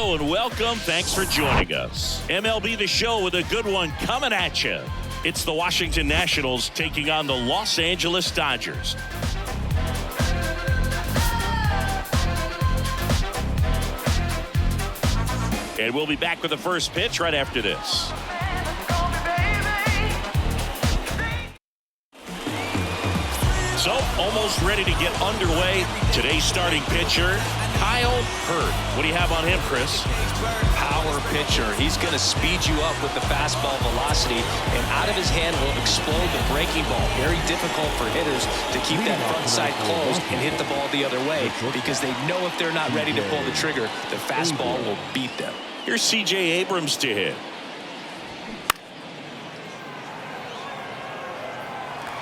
Hello and welcome. Thanks for joining us. MLB The Show with a good one coming at you. It's the Washington Nationals taking on the Los Angeles Dodgers. And we'll be back with the first pitch right after this. So, almost ready to get underway. Today's starting pitcher, Kyle Hurd. What do you have on him, Chris? Power pitcher. He's going to speed you up with the fastball velocity, and out of his hand will explode the breaking ball. Very difficult for hitters to keep that front side closed and hit the ball the other way, because they know if they're not ready to pull the trigger, the fastball will beat them. Here's C.J. Abrams to hit.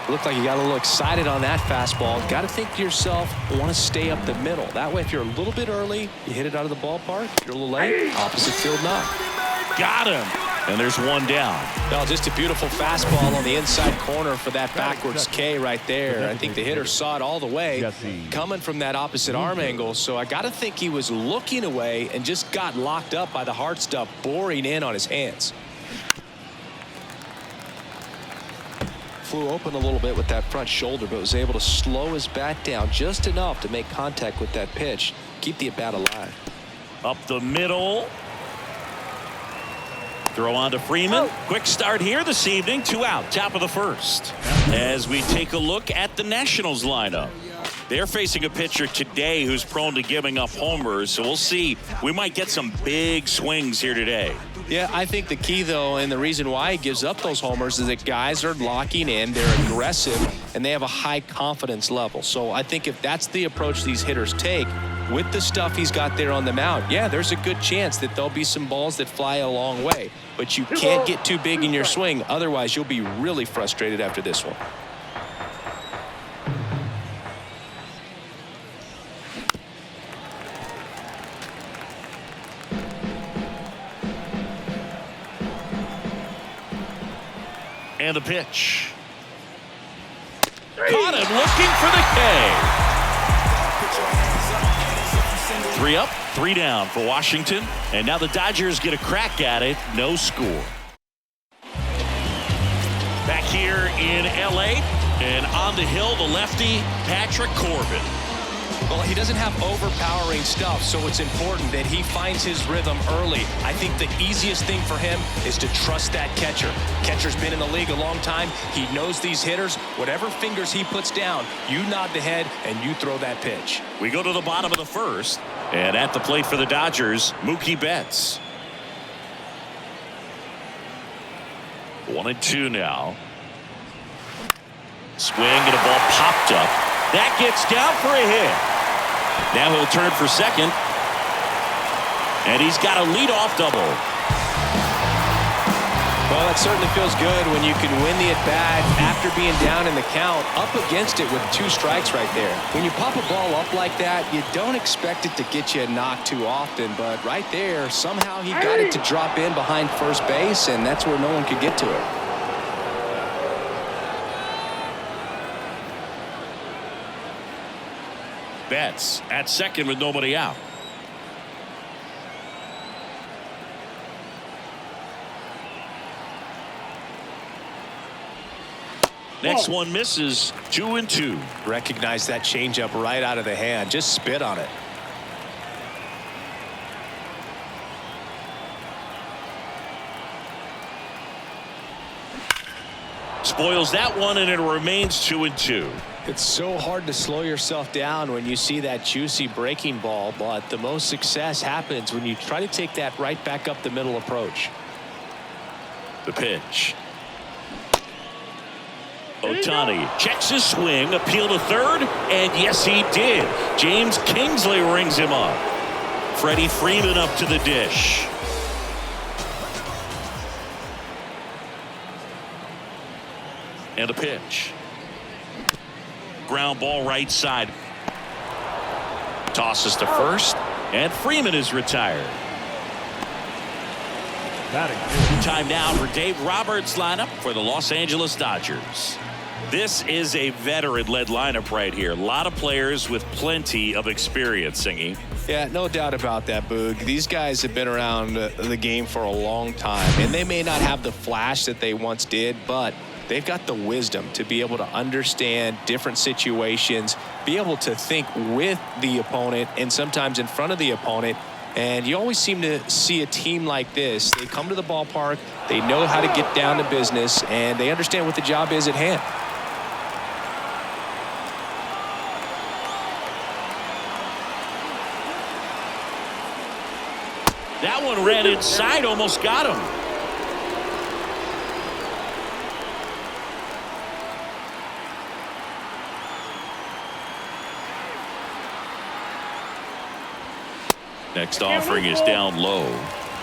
Looked like you got a little excited on that fastball. Got to think to yourself, want to stay up the middle. That way, if you're a little bit early, you hit it out of the ballpark. If you're a little late, opposite field knock. Got him. And there's one down. Well, just a beautiful fastball on the inside corner for that backwards K right there. I think the hitter saw it all the way coming from that opposite arm angle. So I got to think he was looking away and just got locked up by the hard stuff boring in on his hands. Flew open a little bit with that front shoulder, but was able to slow his bat down just enough to make contact with that pitch. Keep the at-bat alive. Up the middle. Throw on to Freeman. Quick start here this evening. 2 out, top of the first. As we take a look at the Nationals lineup. They're facing a pitcher today who's prone to giving up homers, so we'll see. We might get some big swings here today. Yeah, I think the key, though, and the reason why he gives up those homers is that guys are locking in, they're aggressive, and they have a high confidence level. So I think if that's the approach these hitters take, with the stuff he's got there on the mound, yeah, there's a good chance that there'll be some balls that fly a long way. But you can't get too big in your swing, otherwise you'll be really frustrated after this one. And the pitch. Caught him looking for the K. 3 up, 3 down for Washington. And now the Dodgers get a crack at it. No score. Back here in L.A. and on the hill, the lefty, Patrick Corbin. Well, he doesn't have overpowering stuff, so it's important that he finds his rhythm early. I think the easiest thing for him is to trust that catcher. Catcher's been in the league a long time. He knows these hitters. Whatever fingers he puts down, you nod the head and you throw that pitch. We go to the bottom of the first, and at the plate for the Dodgers, Mookie Betts. 1-2 now. Swing and a ball popped up. That gets down for a hit. Now he'll turn for second. And he's got a leadoff double. Well, that certainly feels good when you can win the at-bat after being down in the count, up against it with 2 strikes right there. When you pop a ball up like that, you don't expect it to get you a knock too often. But right there, somehow he got it to drop in behind first base, and that's where no one could get to it. Betts at second with nobody out. Next one misses. 2-2. Recognize that changeup right out of the hand. Just spit on it. Spoils that one, and it remains 2-2. It's so hard to slow yourself down when you see that juicy breaking ball, but the most success happens when you try to take that right back up the middle approach. The pitch. Ohtani checks his swing, appeal to third, and yes, he did. James Kingsley rings him up. Freddie Freeman up to the dish. And a pitch. Ground ball right side. Tosses to first, and Freeman is retired. Time now for Dave Roberts' lineup for the Los Angeles Dodgers. This is a veteran-led lineup right here. A lot of players with plenty of experience, Singy. Yeah, no doubt about that, Boog. These guys have been around the game for a long time, and they may not have the flash that they once did, but they've got the wisdom to be able to understand different situations, be able to think with the opponent and sometimes in front of the opponent. And you always seem to see a team like this. They come to the ballpark, they know how to get down to business, and they understand what the job is at hand. That one ran inside, almost got him. Next offering is down low.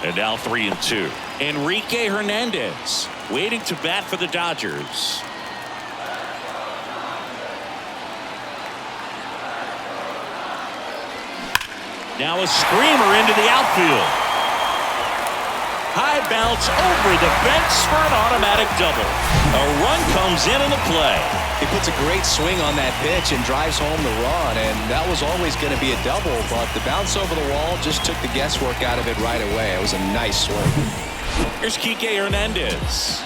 And now 3-2. Enrique Hernandez waiting to bat for the Dodgers. Now a screamer into the outfield. High bounce over the fence for an automatic double. A run comes in the play. He puts a great swing on that pitch and drives home the run, and that was always going to be a double, but the bounce over the wall just took the guesswork out of it right away. It was a nice swing. Here's Kike Hernandez.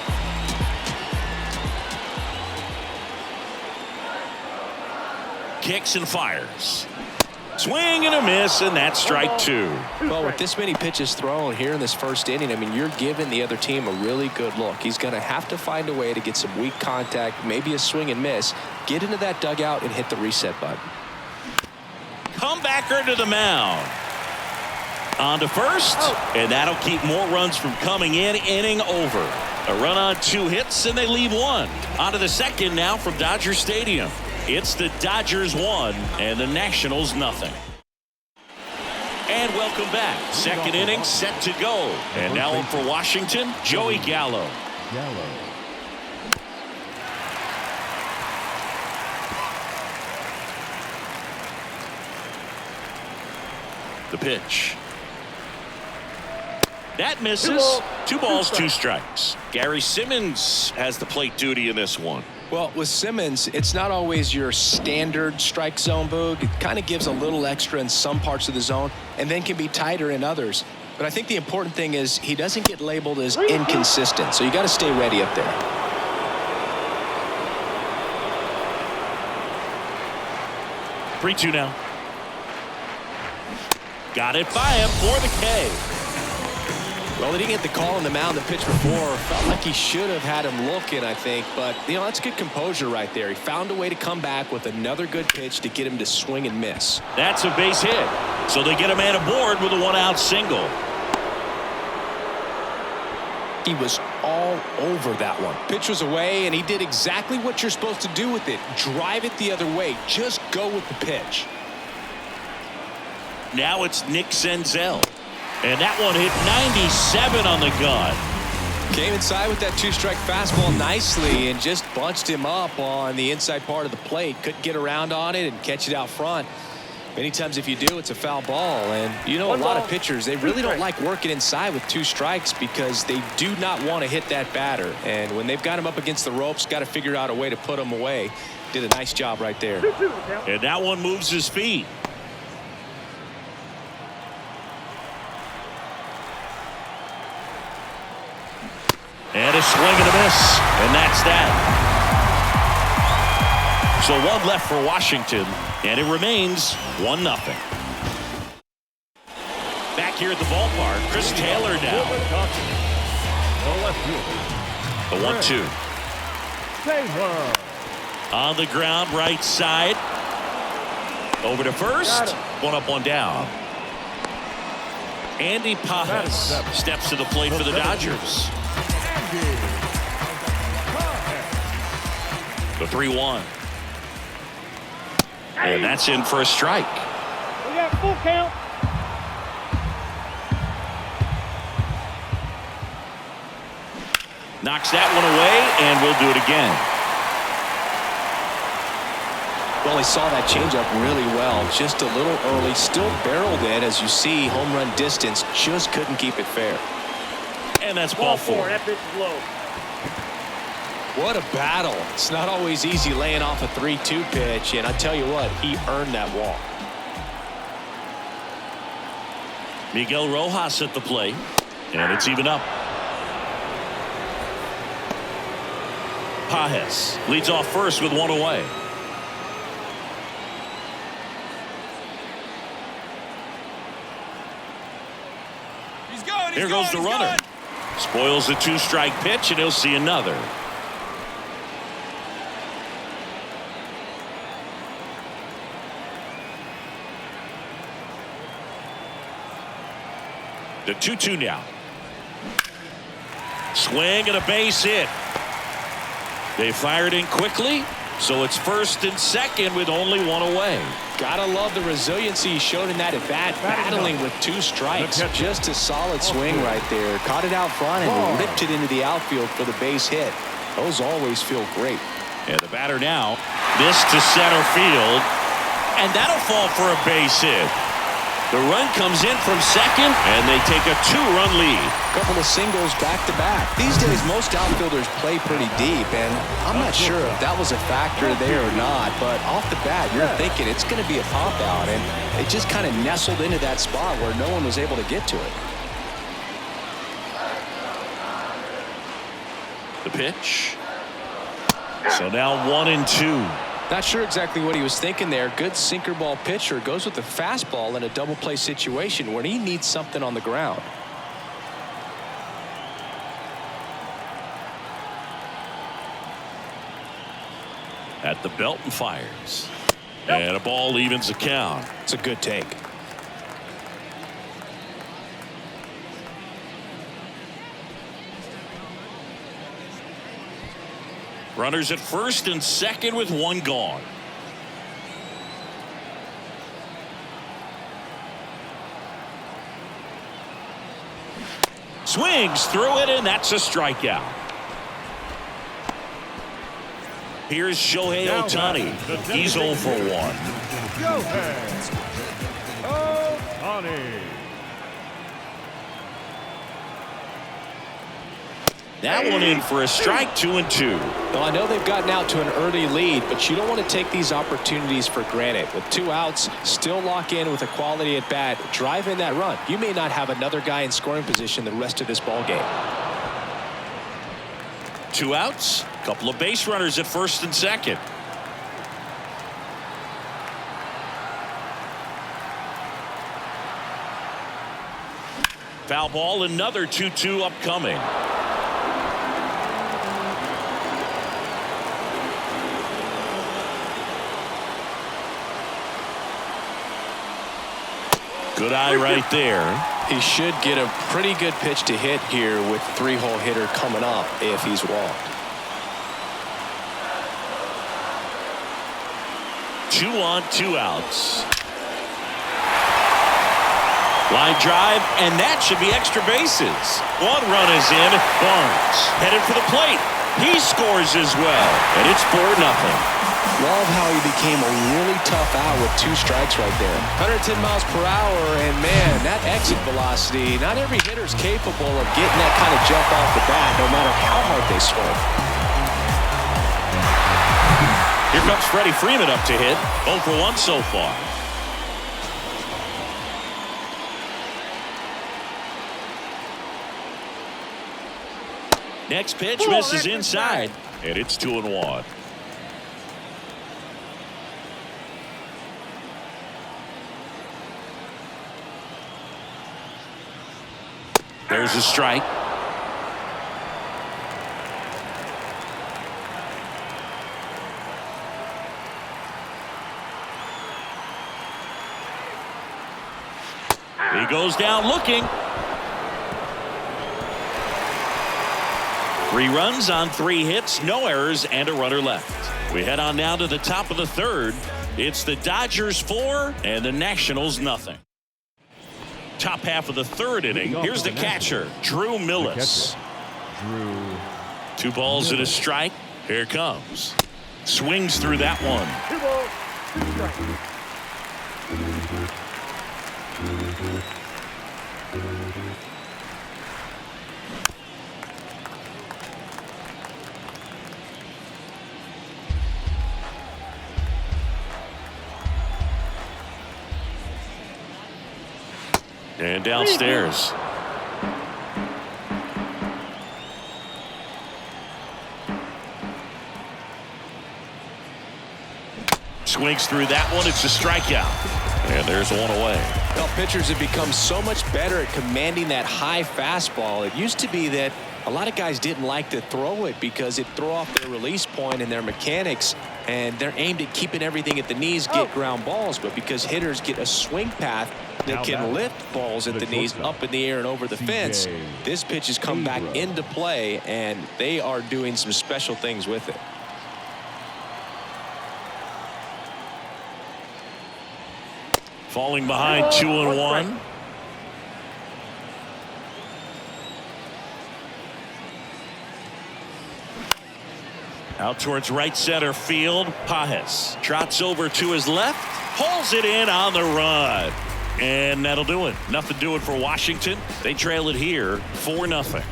Kicks and fires. Swing and a miss, and that's strike 2. Well, with this many pitches thrown here in this first inning, I mean, you're giving the other team a really good look. He's going to have to find a way to get some weak contact, maybe a swing and miss, get into that dugout and hit the reset button. Comebacker to the mound. On to first, and that'll keep more runs from coming in. Inning over. A run on 2 hits, and they leave 1. On to the second now from Dodger Stadium. It's the Dodgers 1 and the Nationals nothing. And welcome back. Second inning set to go. And now in for Washington, Joey Gallo. The pitch. That misses. 2 balls, 2 strikes. Gary Simmons has the plate duty in this one. Well, with Simmons, it's not always your standard strike zone, Boog. It kind of gives a little extra in some parts of the zone and then can be tighter in others. But I think the important thing is he doesn't get labeled as inconsistent, so you got to stay ready up there. Three-two now. Got it by him for the K. Well, he didn't get the call on the mound the pitch before. Felt like he should have had him looking, I think. But, you know, that's good composure right there. He found a way to come back with another good pitch to get him to swing and miss. That's a base hit. So they get a man aboard with a 1-out single. He was all over that one. Pitch was away, and he did exactly what you're supposed to do with it. Drive it the other way. Just go with the pitch. Now it's Nick Senzel. And that one hit 97 on the gun. Came inside with that 2-strike fastball nicely and just bunched him up on the inside part of the plate. Couldn't get around on it and catch it out front. Many times if you do, it's a foul ball. And you know, a lot of pitchers, they really don't like working inside with 2 strikes because they do not want to hit that batter. And when they've got him up against the ropes, got to figure out a way to put him away. Did a nice job right there. And that one moves his feet. And a swing and a miss. And that's that. So 1 left for Washington. And it remains 1-0. Back here at the ballpark, Chris Taylor now. The 1-2. On the ground, right side. Over to first. 1 up, 1 down. Andy Pajas steps to the plate for the Dodgers. The 3-1. And that's in for a strike. We got full count. Knocks that one away, and we'll do it again. Well, he saw that changeup really well. Just a little early. Still barreled it, as you see. Home run distance. Just couldn't keep it fair. And that's ball 4. That pitch is low. What a battle. It's not always easy laying off a 3-2 pitch, and I tell you what, he earned that walk. Miguel Rojas at the plate, and it's even up. Pages leads off first with one away. Here goes the runner. Spoils the 2-strike pitch, and he'll see another. The 2-2 now. Swing and a base hit. They fired in quickly, so it's first and second with only one away. Gotta love the resiliency he showed in that at bat, battling with 2 strikes. Just a solid swing right there. Caught it out front and ripped it into the outfield for the base hit. Those always feel great. And the batter now, this to center field, and that'll fall for a base hit. The run comes in from second, and they take a 2-run lead. Couple of singles back-to-back. These days, most outfielders play pretty deep, and I'm not sure if that was a factor there or not, but off the bat, you're thinking it's going to be a pop-out, and it just kind of nestled into that spot where no one was able to get to it. The pitch. So now 1-2. Not sure exactly what he was thinking there. Good sinker ball pitcher goes with the fastball in a double play situation when he needs something on the ground. At the belt and fires. And a ball evens the count. It's a good take. Runners at first and second with one gone. Swings through it, and that's a strikeout. Here's Shohei Ohtani. He's 0 for 1. Ohtani. That one in for a strike, 2-2. Well, I know they've gotten out to an early lead, but you don't want to take these opportunities for granted. With 2 outs, still lock in with a quality at bat, drive in that run. You may not have another guy in scoring position the rest of this ball game. 2 outs, couple of base runners at first and second. Foul ball, another 2-2 upcoming. Good eye right there. He should get a pretty good pitch to hit here with 3-hole hitter coming up if he's walked. 2 on, 2 outs. Line drive, and that should be extra bases. 1 run is in. Barnes headed for the plate. He scores as well, and it's 4-0. Love how he became a really tough out with 2 strikes right there. 110 miles per hour, and man, that exit velocity, not every hitter's capable of getting that kind of jump off the bat, no matter how hard they swing. Here comes Freddie Freeman up to hit. 0 for 1 so far. Next pitch misses inside, and it's 2-1. There's a strike. He goes down looking. 3 runs on 3 hits, no errors, and a runner left. We head on now to the top of the 3rd. It's the Dodgers 4 and the Nationals nothing. Top half of the 3rd inning. Here's the catcher, Drew Millis. 2 balls and a strike. Here it comes. Swings through that one. 2 balls, 2 strikes. And downstairs. Swings through that one. It's a strikeout. And there's one away. Well, pitchers have become so much better at commanding that high fastball. It used to be that a lot of guys didn't like to throw it because it'd throw off their release point and their mechanics, and they're aimed at keeping everything at the knees, get ground balls. But because hitters get a swing path that can lift balls at the knees up in the air and over the fence, this pitch has come back into play, and they are doing some special things with it. Falling behind 2-1. Out towards right center field. Pajes trots over to his left, pulls it in on the run, and that'll do it. Nothing doing for Washington. They trail it here 4-0.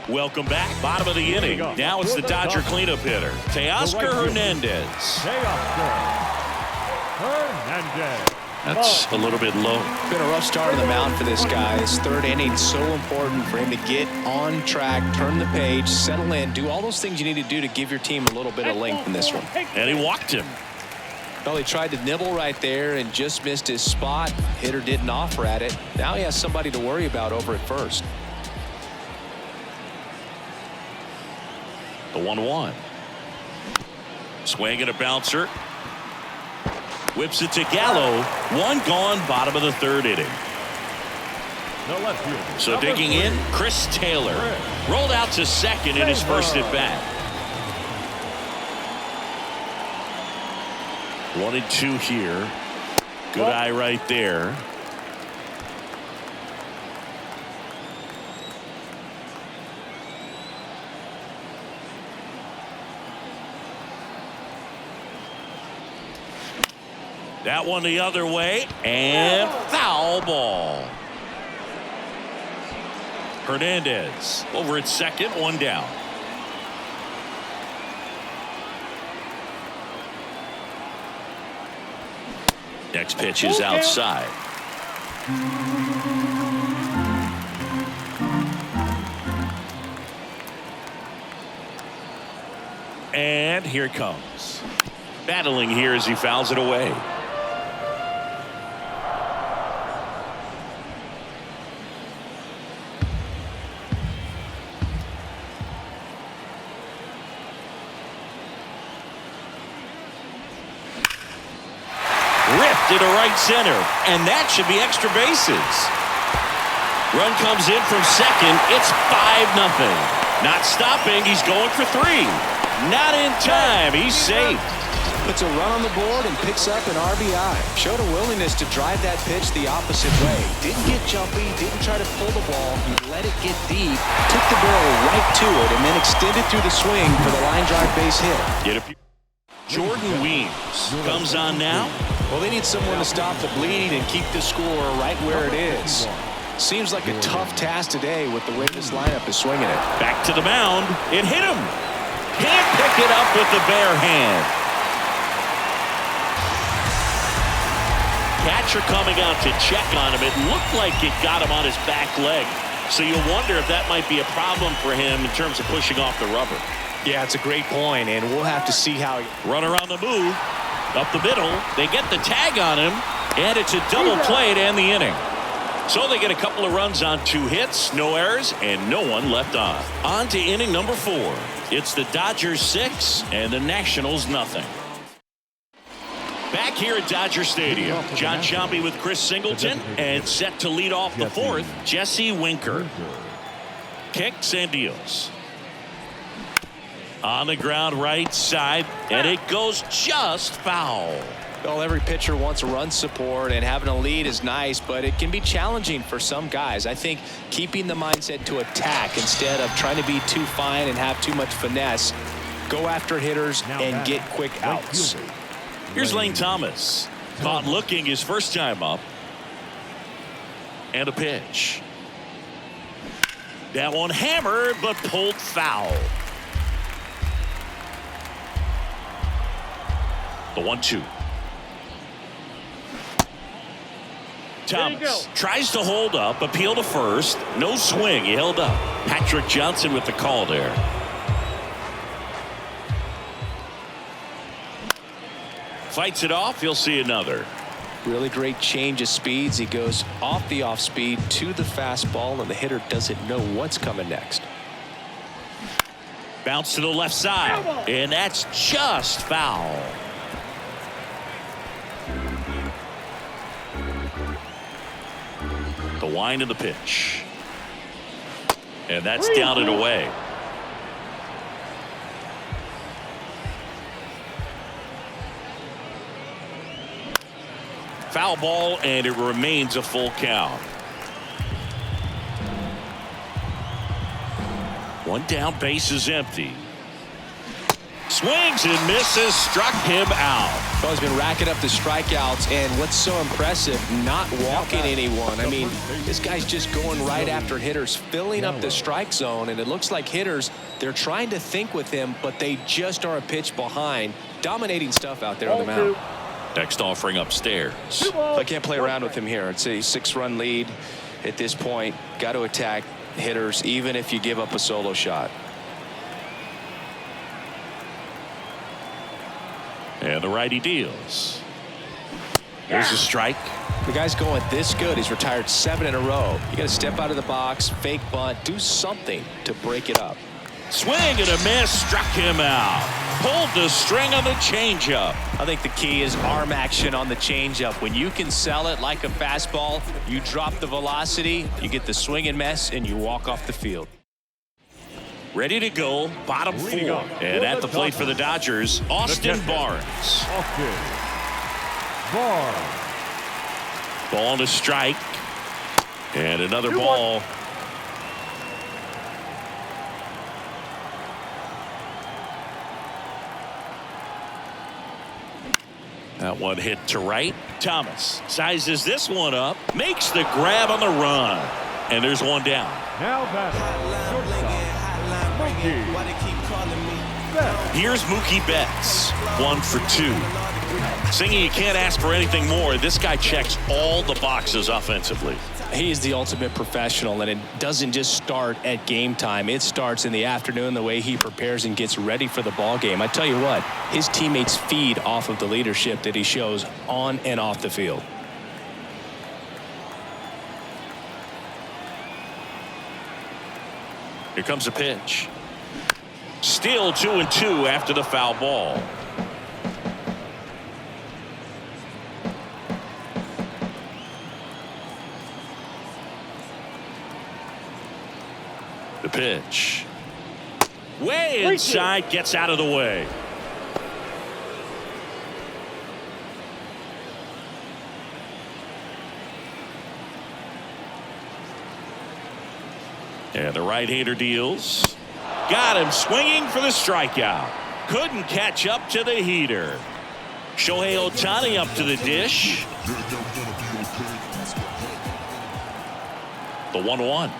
Welcome back. Bottom of the inning. Now it's the Dodger cleanup hitter, Teoscar Hernandez. That's a little bit low. Been a rough start on the mound for this guy. His third inning, so important for him to get on track, turn the page, settle in, do all those things you need to do to give your team a little bit of length in this one. And he walked him. Well, he tried to nibble right there and just missed his spot. Hitter didn't offer at it. Now he has somebody to worry about over at first. The 1-1. Swing and a bouncer. Whips it to Gallo. One gone, bottom of the third inning. So digging in, Chris Taylor. Rolled out to second in his first at bat. 1-2 here. Good eye right there. That one the other way, and foul ball. Hernandez over at second, one down. Next pitch is outside. And here it comes. Battling here as he fouls it away. To right center, and that should be extra bases. Run comes in from second. It's 5-0. Not stopping. He's going for 3. Not in time. He's safe. Puts a run on the board and picks up an RBI. Showed a willingness to drive that pitch the opposite way. Didn't get jumpy. Didn't try to pull the ball. He let it get deep. Took the barrel right to it and then extended through the swing for the line drive base hit. Jordan Weems comes on now. Well, they need someone to stop the bleed and keep the score right where it is. Seems like a tough task today with the way this lineup is swinging it. Back to the mound. It hit him. Can't pick it up with the bare hand. Catcher coming out to check on him. It looked like it got him on his back leg. So you wonder if that might be a problem for him in terms of pushing off the rubber. Yeah, it's a great point, and we'll have to see how. Runner on the move. Up the middle. They get the tag on him, and it's a double play to end the inning. So they get a couple of runs on 2 hits, no errors, and no one left on. On to inning number 4. It's the Dodgers 6 and the Nationals nothing. Back here at Dodger Stadium, John Sciambi with Chris Singleton, and set to lead off the 4th, Jesse Winker. Kicks and deals. On the ground right side, and it goes just foul. Well, every pitcher wants run support, and having a lead is nice, but it can be challenging for some guys. I think keeping the mindset to attack instead of trying to be too fine and have too much finesse. Go after hitters and get quick outs. Here's Lane Thomas. Caught looking his first time up. And a pitch. That one hammered, but pulled foul. The 1-2. Thomas tries to hold up, appeal to first. No swing. He held up. Patrick Johnson with the call there. Fights it off. He'll see another. Really great change of speeds. He goes off the off speed to the fastball, and the hitter doesn't know what's coming next. Bounce to the left side, and that's just foul. The wind of the pitch. And that's down and away. Foul ball, and it remains a full count. One down, base is empty. Swings and misses, struck him out. Well, he's been racking up the strikeouts, and what's so impressive, not walking anyone. I mean, this guy's just going right after hitters, filling up the strike zone, and it looks like hitters, they're trying to think with him, but they just are a pitch behind. Dominating stuff out there on the mound. Next offering upstairs. I can't play around with him here. It's a 6-run lead at this point. Got to attack hitters, even if you give up a solo shot. And the righty deals. There's a strike. The guy's going this good. He's retired 7 in a row. You got to step out of the box, fake bunt, do something to break it up. Swing and a miss, struck him out. Pulled the string on the changeup. I think the key is arm action on the changeup. When you can sell it like a fastball, you drop the velocity, you get the swing and miss, and you walk off the field. Ready to go, bottom 4. And at the plate for the Dodgers, Austin Barnes. Ball to strike. And another ball. That one hit to right. Thomas sizes this one up, makes the grab on the run, and there's one down. Now Here's Mookie Betts, 1 for 2. Singing, you can't ask for anything more. This guy checks all the boxes offensively. He is the ultimate professional, and it doesn't just start at game time. It starts in the afternoon, the way he prepares and gets ready for the ball game. I tell you what, his teammates feed off of the leadership that he shows on and off the field. Here comes a pitch. Still 2-2 after the foul ball. The pitch. Way inside, gets out of the way. And the right-hander deals. Got him swinging for the strikeout. Couldn't catch up to the heater. Shohei Ohtani up to the dish. The 1-1.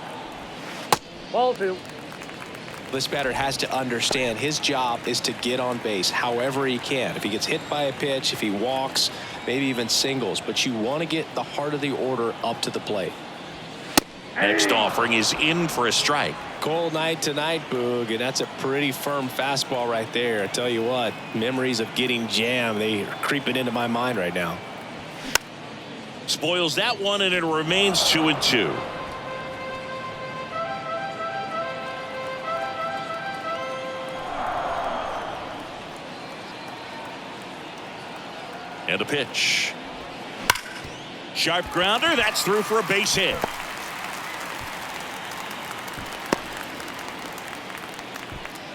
Ball 2. This batter has to understand his job is to get on base however he can. If he gets hit by a pitch, if he walks, maybe even singles, but you want to get the heart of the order up to the plate. Next offering is in for a strike. Cold night tonight, Boog, and that's a pretty firm fastball right there. I tell you what, memories of getting jammed, they are creeping into my mind right now. Spoils that one, and it remains 2-2. And a pitch. Sharp grounder, that's through for a base hit.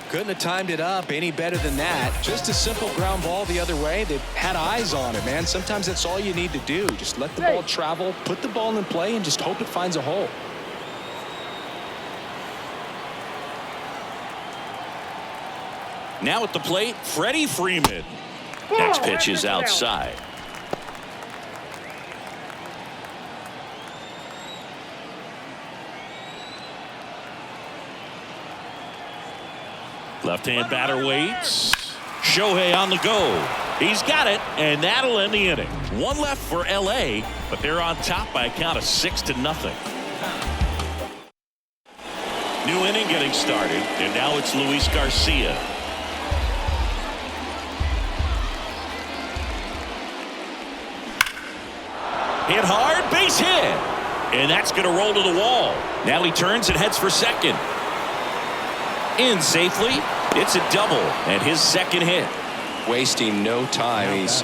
Couldn't have timed it up any better than that. Just a simple ground ball the other way. They've had eyes on it, man. Sometimes that's all you need to do. Just let the ball travel, put the ball in play, and just hope it finds a hole. Now at the plate, Freddie Freeman. Next pitch is outside. Left-hand batter waits. Shohei on the go. He's got it, and that'll end the inning. One left for LA, but they're on top by a count of 6-0. New inning getting started, and now it's Luis Garcia. Hit hard, base hit. And that's going to roll to the wall. Now he turns and heads for second. In safely. It's a double and his second hit. Wasting no time. He's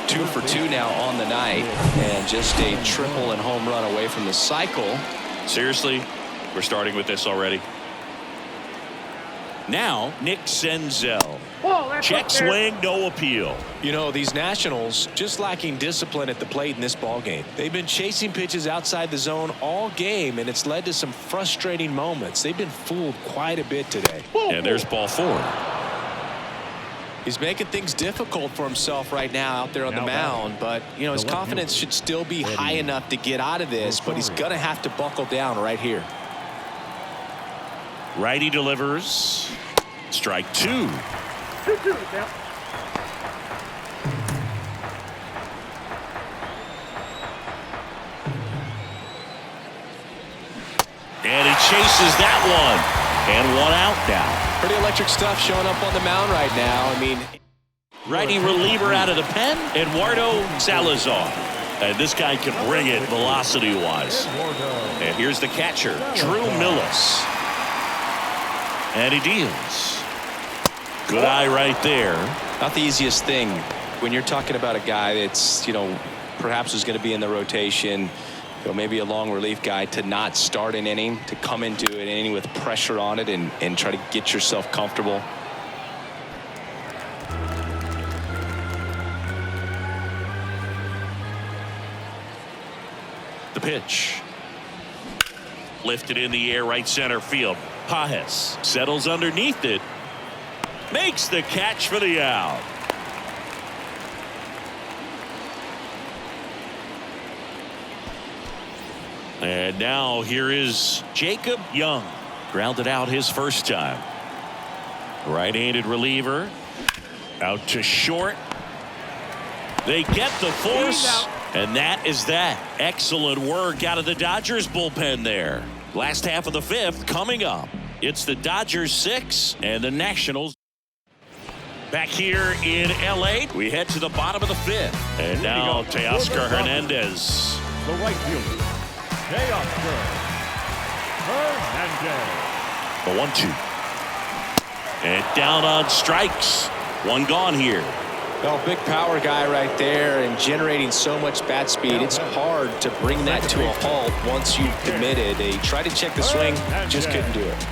2 for 2 now on the night, and just a triple and home run away from the cycle. Seriously, we're starting with this already. Now Nick Senzel. Check swing, no appeal. You know, these Nationals just lacking discipline at the plate in this ball game. They've been chasing pitches outside the zone all game, and it's led to some frustrating moments. They've been fooled quite a bit today. And there's ball 4. He's making things difficult for himself right now out there on the mound, but you know, his confidence should still be high enough to get out of this, but he's gonna have to buckle down right here. Righty delivers. Strike 2. 2-2 now. And he chases that one. And 1 out now. Pretty electric stuff showing up on the mound right now. I mean, Righty reliever out of the pen, Eduardo Salazar. And this guy can bring it velocity-wise. And here's the catcher, Drew Millis. And he deals. Good eye right there. not the easiest thing when you're talking about a guy that's, you know, perhaps is going to be in the rotation, you know, maybe a long relief guy, to not start an inning, to come into an inning with pressure on it and try to get yourself comfortable. The pitch. Lifted in the air, right center field. Pajes settles underneath it. Makes the catch for the out. And now here is Jacob Young. Grounded out his first time. Right-handed reliever. Out to short. They get the force. And that is that. Excellent work out of the Dodgers bullpen there. Last half of the fifth coming up. It's the Dodgers 6 and the Nationals. Back here in LA, we head to the bottom of the fifth. And now Teoscar Hernandez. The right fielder, Teoscar Hernandez. The 1-2. And down on strikes. One gone here. Well, big power guy right there and generating so much bat speed. It's hard to bring that to a halt once you've committed. They tried to check the swing, just couldn't do it.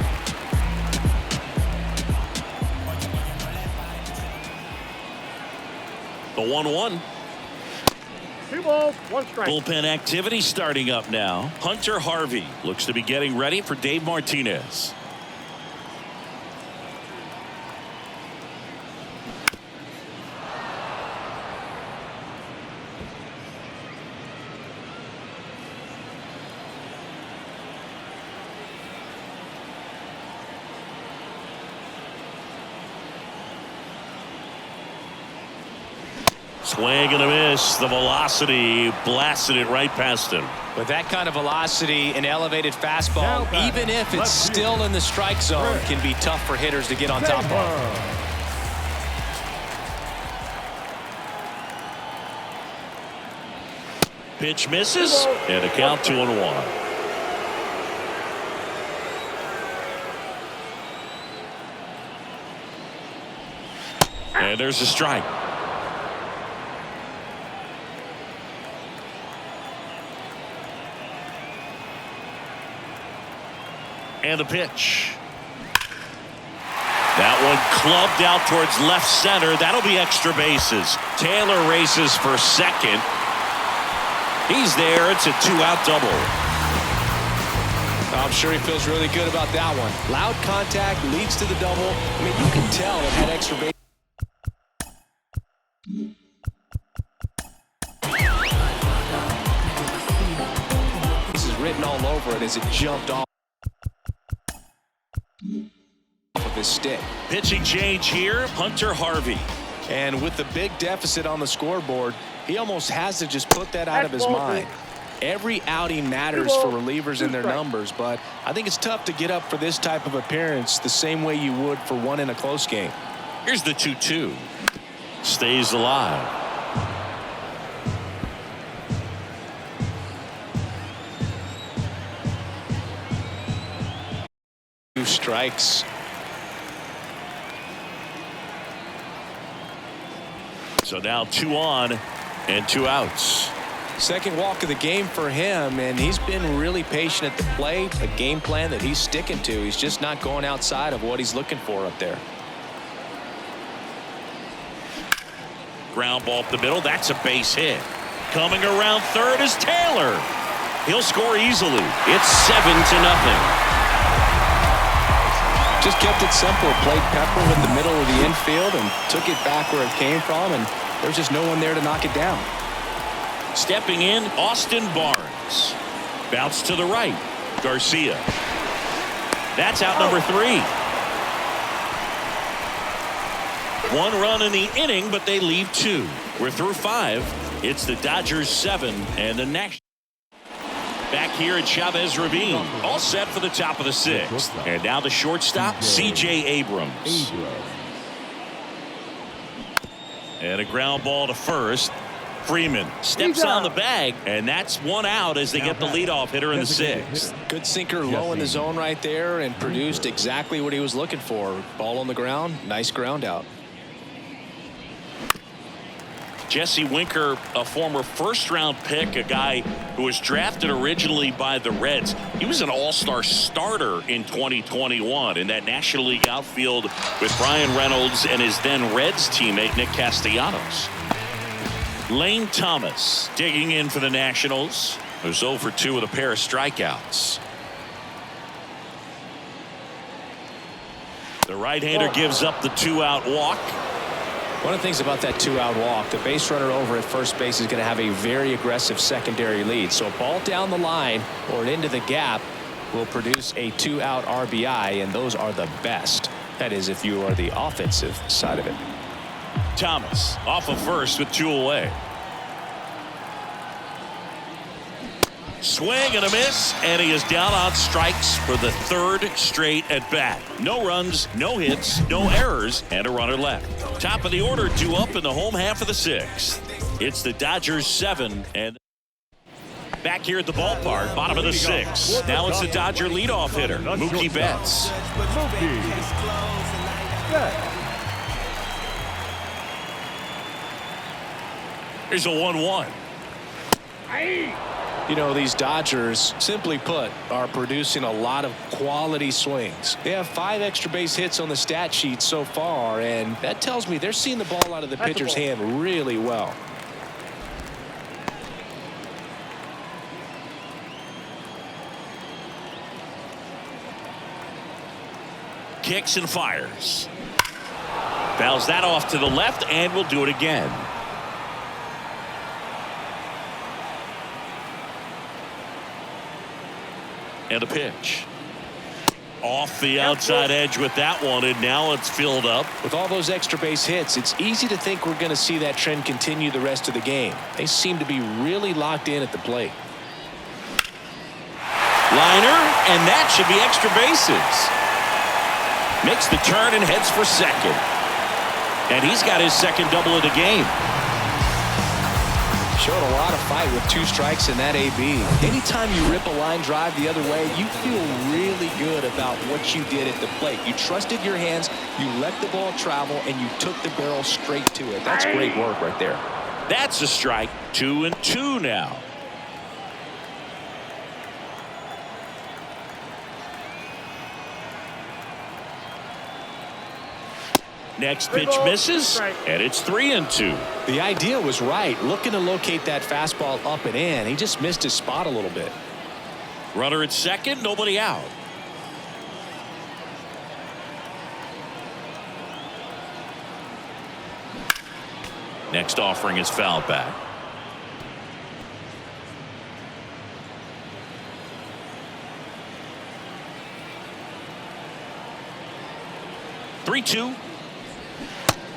The 1-1. 2 balls, 1 strike. Bullpen activity starting up now. Hunter Harvey looks to be getting ready for Dave Martinez. Swing and a miss. The velocity blasted it right past him. With that kind of velocity, an elevated fastball, even if it's still in the strike zone, can be tough for hitters to get on top of. Pitch misses, and a count 2-1. And there's a strike. And the pitch. That one clubbed out towards left center. That'll be extra bases. Taylor races for second. He's there. It's a 2-out double. I'm sure he feels really good about that one. Loud contact leads to the double. I mean, you can tell it had extra base. This is written all over it as it jumped off of his stick. Pitching change here. Hunter Harvey. And with the big deficit on the scoreboard, he almost has to just put that out of his mind. Every outing matters for relievers and their numbers, but I think it's tough to get up for this type of appearance the same way you would for one in a close game. Here's the 2-2. Stays alive. 2 strikes. So now 2 on and 2 outs. Second walk of the game for him, and he's been really patient at the plate. A game plan that he's sticking to. He's just not going outside of what he's looking for up there. Ground ball up the middle. That's a base hit. Coming around third is Taylor. He'll score easily. It's 7-0. Just kept it simple. Played pepper with the middle of the infield and took it back where it came from, and there's just no one there to knock it down. Stepping in, Austin Barnes. Bounce to the right. Garcia. That's out number 3. 1 run in the inning, but they leave 2. We're through 5. It's the Dodgers 7 and the next. Back here at Chavez Ravine, all set for the top of the 6th. And now the shortstop, C.J. Abrams. And a ground ball to first. Freeman steps on the bag, and that's 1 out as they get the leadoff hitter in the 6th. Good sinker low in the zone right there and produced exactly what he was looking for. Ball on the ground, nice ground out. Jesse Winker, a former first-round pick, a guy who was drafted originally by the Reds. He was an all-star starter in 2021 in that National League outfield with Brian Reynolds and his then Reds teammate Nick Castellanos. Lane Thomas digging in for the Nationals, who's 0 for 2 with a pair of strikeouts. The right-hander gives up the 2-out walk. One of the things about that 2-out walk, the base runner over at first base is going to have a very aggressive secondary lead. So a ball down the line or into the gap will produce a 2-out RBI, and those are the best. That is, if you are the offensive side of it. Thomas off of first with 2 away. Swing and a miss, and he is down on strikes for the 3rd straight at bat. No runs, no hits, no errors, and a runner left. Top of the order, 2 up in the home half of the 6th. It's the Dodgers 7 and back here at the ballpark, bottom of the 6th. Now it's the Dodger leadoff hitter, Mookie Betts. Here's a 1-1. You know, these Dodgers, simply put, are producing a lot of quality swings. They have 5 extra base hits on the stat sheet so far, and that tells me they're seeing the ball out of the pitcher's hand really well. Kicks and fires. Fouls that off to the left, and will do it again. And a pitch. Off the outside edge with that one, and now it's filled up. With all those extra base hits, it's easy to think we're going to see that trend continue the rest of the game. They seem to be really locked in at the plate. Liner, and that should be extra bases. Makes the turn and heads for second. And he's got his 2nd double of the game. Showed a lot of fight with 2 strikes in that AB. Anytime you rip a line drive the other way, you feel really good about what you did at the plate. You trusted your hands, you let the ball travel, and you took the barrel straight to it. That's great work right there. That's a strike. 2-2 now. Next pitch misses, and it's 3-2. The idea was right, looking to locate that fastball up and in. He just missed his spot a little bit. Runner at second, nobody out. Next offering is fouled back.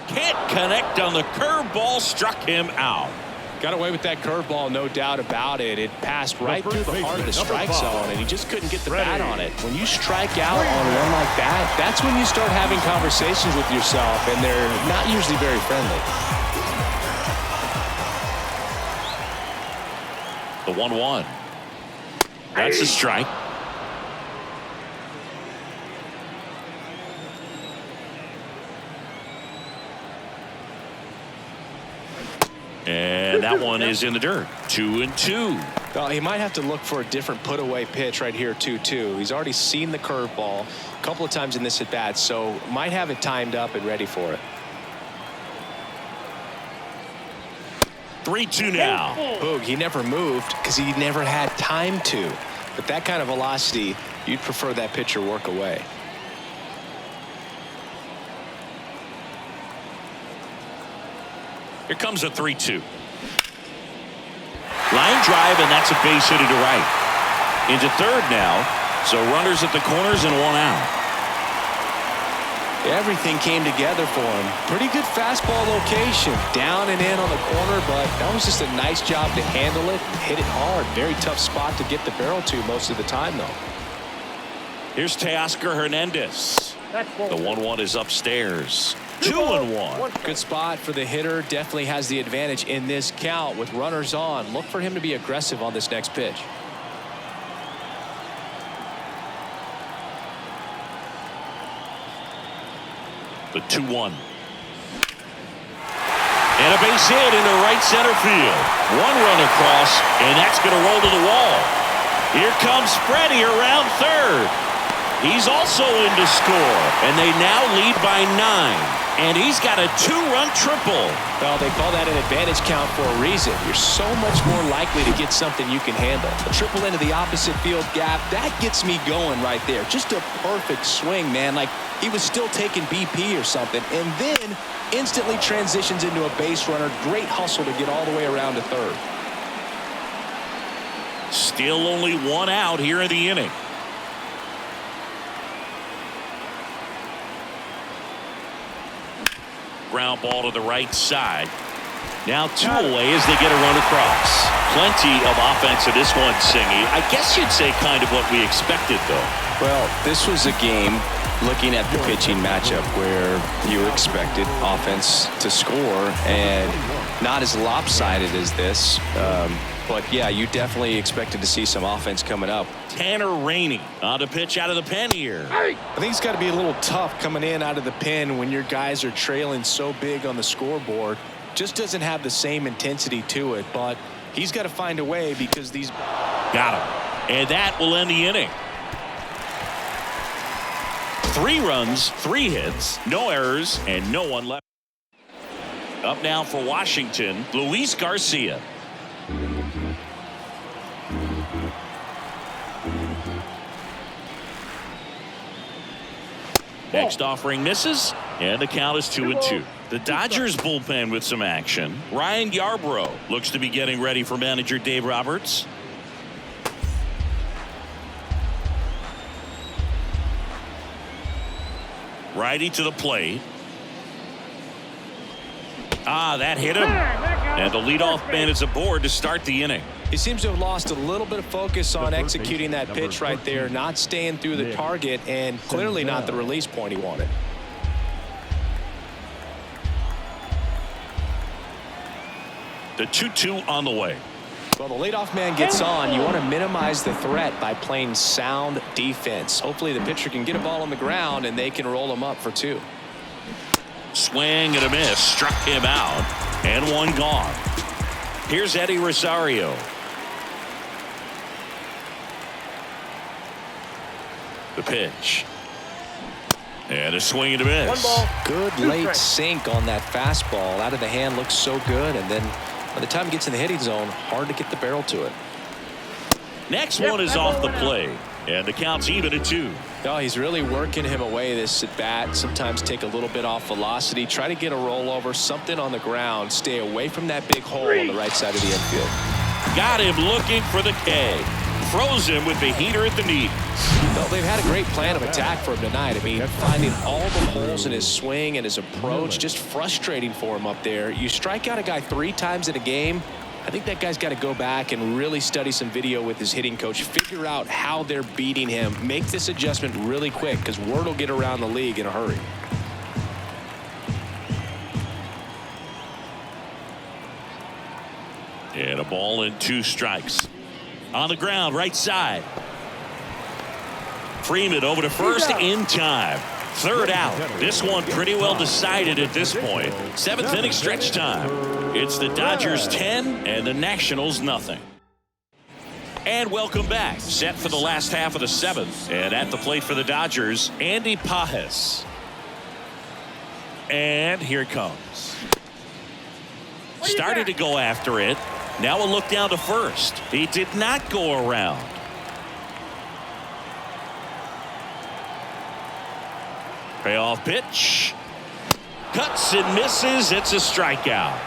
Can't connect on the curveball, struck him out. Got away with that curveball, no doubt about it. It passed right through the heart of the strike zone, and he just couldn't get the bat on it. When you strike out on one like that, that's when you start having conversations with yourself, and they're not usually very friendly. The 1-1. That's a strike. And that one is in the dirt. 2-2. Well, he might have to look for a different put-away pitch right here, 2-2. He's already seen the curveball a couple of times in this at-bat, so might have it timed up and ready for it. 3-2 now. Boog, he never moved because he never had time to. But that kind of velocity, you'd prefer that pitcher work away. Here comes a 3-2. Line drive, and that's a base hit to right. Into third now. So runners at the corners and one out. Everything came together for him. Pretty good fastball location. Down and in on the corner, but that was just a nice job to handle it and hit it hard. Very tough spot to get the barrel to most of the time, though. Here's Teoscar Hernandez. That's ball. The 1-1 is upstairs. 2-1. Good spot for the hitter. Definitely has the advantage in this count with runners on. Look for him to be aggressive on this next pitch. The 2-1. And a base hit into right center field. One run across, and that's going to roll to the wall. Here comes Freddie around third. He's also in to score, and they now lead by 9. And he's got a 2-run triple. Well, they call that an advantage count for a reason. You're so much more likely to get something you can handle. A triple into the opposite field gap, that gets me going right there. Just a perfect swing, man. Like he was still taking BP or something. And then instantly transitions into a base runner. Great hustle to get all the way around to third. Still only one out here in the inning. Ground ball to the right side. Now 2 away as they get a run across. Plenty of offense in this one, Singy. I guess you'd say kind of what we expected, though. Well, this was a game looking at the pitching matchup where you expected offense to score and not as lopsided as this. But yeah, you definitely expected to see some offense coming up. Tanner Rainey on the pitch out of the pen here. I think it's got to be a little tough coming in out of the pen when your guys are trailing so big on the scoreboard. Just doesn't have the same intensity to it, but he's got to find a way because these. Got him. And that will end the inning. 3 runs, 3 hits, no errors, and no one left. Up now for Washington, Luis Garcia. Next offering misses, and the count is 2-2. The Dodgers bullpen with some action. Ryan Yarbrough looks to be getting ready for manager Dave Roberts. Righty to the plate. That hit him. And the leadoff man is aboard to start the inning. He seems to have lost a little bit of focus on executing that pitch right there, not staying through the target, and clearly not the release point he wanted. The 2-2 on the way. Well, the leadoff man gets on. You want to minimize the threat by playing sound defense. Hopefully the pitcher can get a ball on the ground and they can roll him up for 2. Swing and a miss, struck him out, and one gone. Here's Eddie Rosario. The pitch. And a swing and a miss. 1 ball. Good late sink on that fastball. Out of the hand looks so good, and then by the time it gets in the hitting zone, hard to get the barrel to it. Next one is off the plate, and the count's even at 2. Oh, he's really working him away this at bat. Sometimes take a little bit off velocity. Try to get a rollover, something on the ground. Stay away from that big hole on the right side of the infield. Got him looking for the K. throws him with the heater at the knee. Well, they've had a great plan of attack for him tonight. I mean, finding all the holes in his swing and his approach, just frustrating for him up there. You strike out a guy 3 times in a game, I think that guy's got to go back and really study some video with his hitting coach, figure out how they're beating him, make this adjustment really quick, because word will get around the league in a hurry. And a ball and 2 strikes. On the ground, right side. Freeman over to first in time. 3rd out. This one pretty well decided at this point. 7th inning stretch time. It's the Dodgers 10 and the Nationals nothing. And welcome back. Set for the last half of the 7th. And at the plate for the Dodgers, Andy Pages. And here it comes. Started to go after it. Now a look down to first. He did not go around. Payoff pitch. Cuts and misses. It's a strikeout.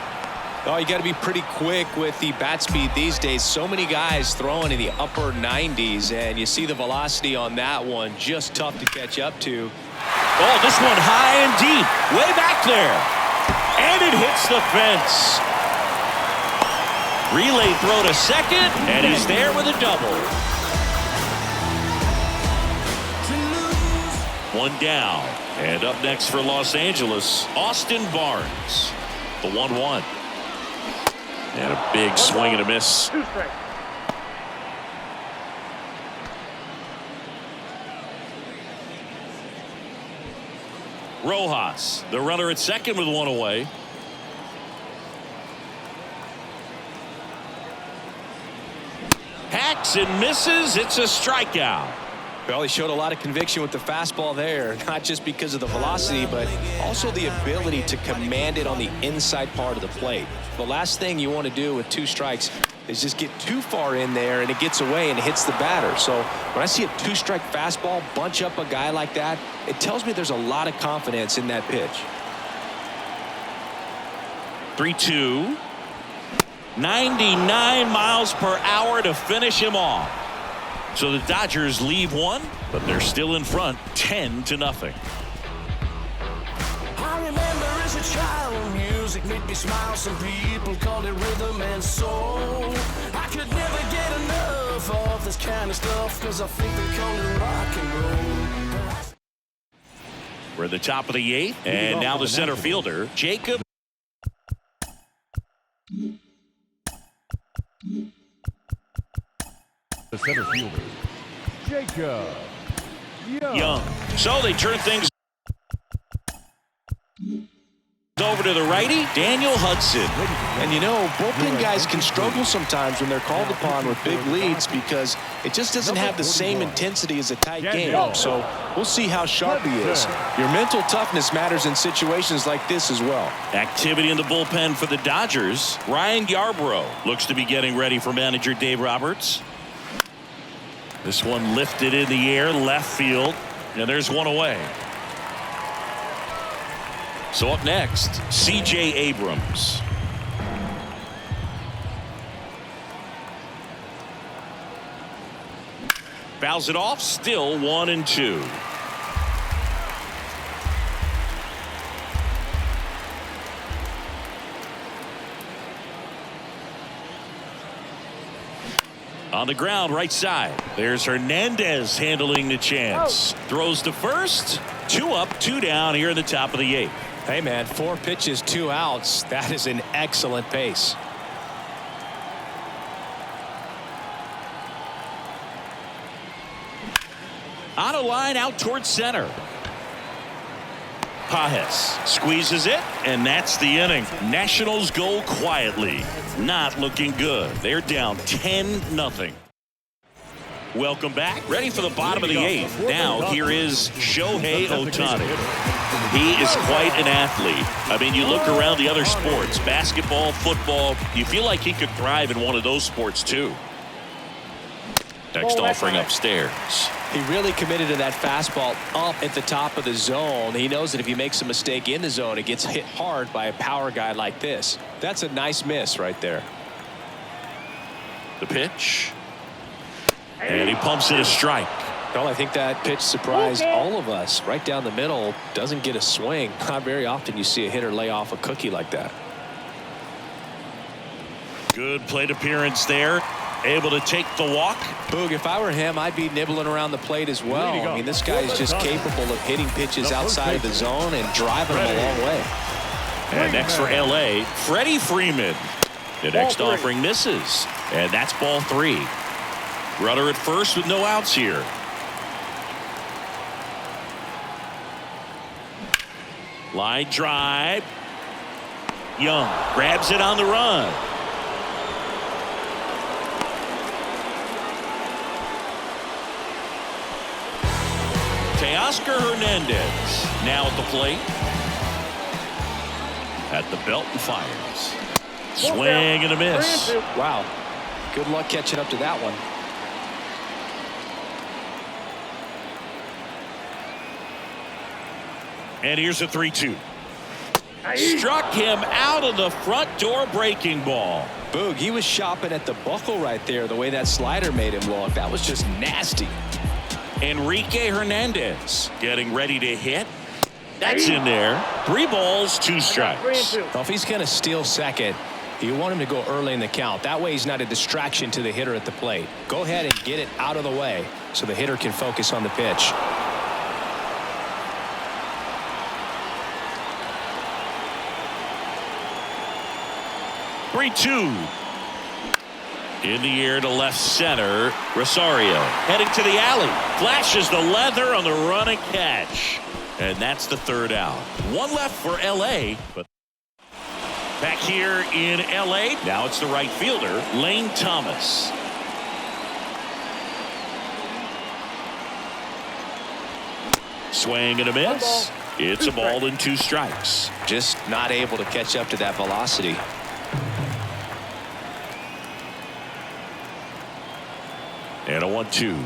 Oh, you got to be pretty quick with the bat speed these days. So many guys throwing in the upper 90s, and you see the velocity on that one. Just tough to catch up to. Oh, this one high and deep. Way back there. And it hits the fence. Relay throw to second, and he's there with a double. 1 down. And up next for Los Angeles, Austin Barnes. The 1-1. And a big swing and a miss. 2 straight. Rojas, the runner at second with 1 away. Hacks and misses. It's a strikeout. Well, he showed a lot of conviction with the fastball there, not just because of the velocity, but also the ability to command it on the inside part of the plate. The last thing you want to do with 2 strikes is just get too far in there and it gets away and it hits the batter. So when I see a 2-strike fastball bunch up a guy like that, it tells me there's a lot of confidence in that pitch. 3-2. 99 miles per hour to finish him off. So the Dodgers leave 1, but they're still in front 10-0. I remember as a child, music made me smile. Some people called it rhythm and soul. I could never get enough of this kind of stuff, because I think they call it rock and roll. We're at the top of the 8th, and now the center fielder, Jacob. The center fielder, Jacob Young. So they turn things over to the righty, Daniel Hudson. And you know, bullpen guys can struggle sometimes when they're called upon with big leads, because it just doesn't have the same intensity as a tight game. So we'll see how sharp he is. Your mental toughness matters in situations like this as well. Activity in the bullpen for the Dodgers. Ryan Yarbrough looks to be getting ready for manager Dave Roberts. This one lifted in the air, left field, and there's 1 away. So up next, C.J. Abrams. Fouls it off, still 1-2. On the ground, right side. There's Hernandez handling the chance. Throws to first. 2 up, 2 down here in the top of the 8th. Hey, man, 4 pitches, 2 outs. That is an excellent pace. On a line out towards center. Pages squeezes it, and that's the inning. Nationals go quietly. Not looking good. They're down 10-0. Welcome back. Ready for the bottom of the 8th. Now here is Shohei Ohtani. He is quite an athlete. I mean, you look around the other sports, basketball, football, you feel like he could thrive in one of those sports too. Next offering upstairs. He really committed to that fastball up at the top of the zone. He knows that if he makes a mistake in the zone, it gets hit hard by a power guy like this. That's a nice miss right there. The pitch. And he pumps it a strike. Well, I think that pitch surprised all of us. Right down the middle, doesn't get a swing. Not very often you see a hitter lay off a cookie like that. Good plate appearance there. Able to take the walk. Boog, if I were him, I'd be nibbling around the plate as well. I mean, this guy is just capable of hitting pitches outside of the zone and driving them a long way. And next for LA, Freddie Freeman. The next offering misses. And that's ball 3. Runner at first with no outs here. Line drive. Young grabs it on the run. Teoscar Hernandez now at the plate. At the belt and fires. Swing and a miss. Wow. Good luck catching up to that one. And here's a 3-2. Struck him out of the front door breaking ball. Boog, he was shopping at the buckle right there, the way that slider made him look. That was just nasty. Enrique Hernandez getting ready to hit. That's in there. 3 balls, 2 strikes. Well, if he's going to steal second, you want him to go early in the count. That way he's not a distraction to the hitter at the plate. Go ahead and get it out of the way so the hitter can focus on the pitch. In the air to left center. Rosario heading to the alley. Flashes the leather on the run and catch. And that's the 3rd out. 1 left for LA. But back here in LA, now it's the right fielder, Lane Thomas. Swing and a miss. It's a ball and 2 strikes. Just not able to catch up to that velocity. And a 1-2.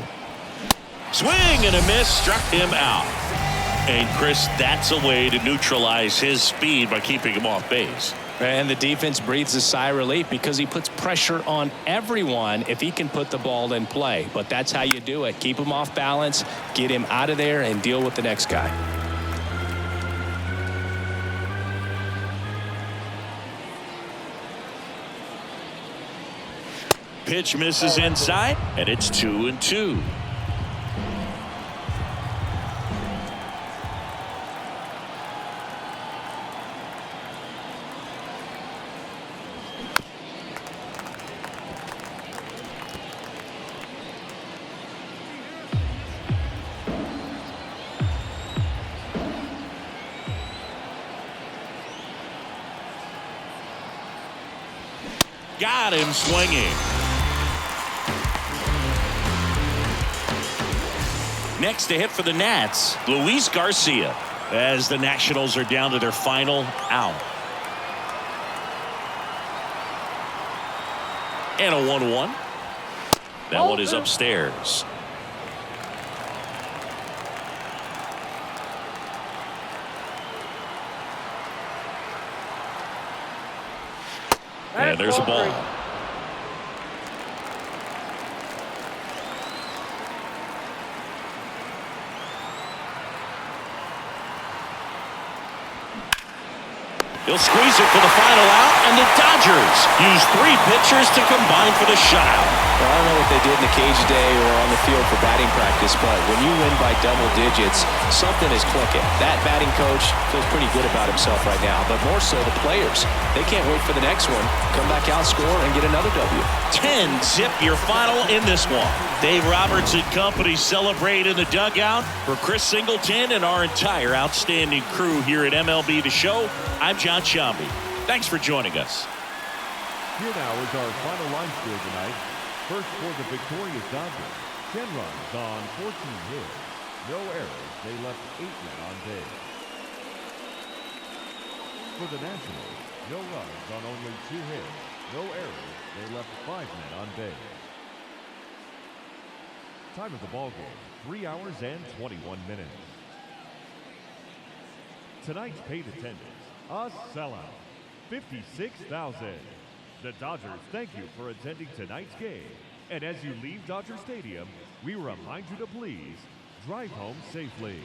Swing and a miss, struck him out. And Chris, that's a way to neutralize his speed by keeping him off base. And the defense breathes a sigh of relief because he puts pressure on everyone if he can put the ball in play. But that's how you do it. Keep him off balance, get him out of there, and deal with the next guy. Pitch misses inside, and it's 2-2. Got him swinging. Next to hit for the Nats, Luis Garcia, as the Nationals are down to their final out. And a 1-1. That one is upstairs. And there's a ball. He'll squeeze it for the final out, and the Dodgers use 3 pitchers to combine for the shutout. Well, I don't know what they did in the cage today or on the field for batting practice, but when you win by double digits, something is clicking. That batting coach feels pretty good about himself right now, but more so the players. They can't wait for the next one, come back out, score, and get another W. 10-zip your final in this one. Dave Roberts and company celebrate in the dugout. For Chris Singleton and our entire outstanding crew here at MLB The Show, I'm John Shambi. Thanks for joining us. Here now is our final line score tonight. First for the victorious Dodgers, 10 runs on 14 hits. No errors. They left 8 men on base. For the Nationals, no runs on only 2 hits. No errors. They left 5 men on base. Time of the ball game, 3 hours and 21 minutes. Tonight's paid attendance, a sellout, 56,000. The Dodgers thank you for attending tonight's game. And as you leave Dodger Stadium, we remind you to please drive home safely.